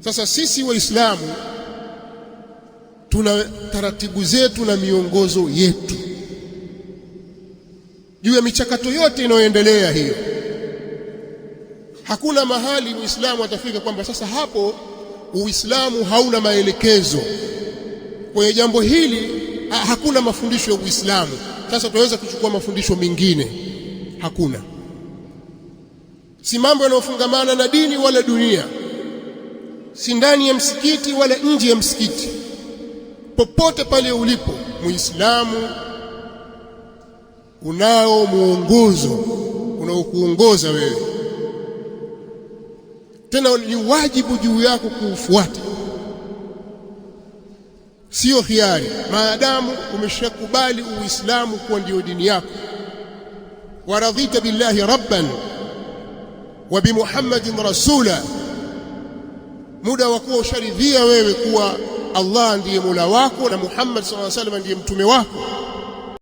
Sasa sisi Waislamu tuna taratibu zetu na miongozo yetu juu ya michakato yote inayoendelea hiyo. Hakuna mahali Muislamu atafika kwamba sasa hapo Uislamu hauna maelekezo kwenye jambo hili, hakuna mafundisho ya Uislamu, sasa tunaweza kuchukua mafundisho mengine. Hakuna, si mambo yanayofungamana na dini wala dunia, si ndani ya msikiti wala nje ya msikiti. Popote pale ulipo Muislamu, unao muongozo unaokuongoza wewe, tena ni wajibu juu yako kuufuata, sio khiari. Maadamu umeshakubali Uislamu kuwa ndio dini yako, waradhita billahi rabban wa bi Muhammadin rasula, muda wa kuwa usharidhia wewe kuwa Allah ndiye Mola wako na Muhammad sallallahu alaihi wasallam ndiye mtume wako,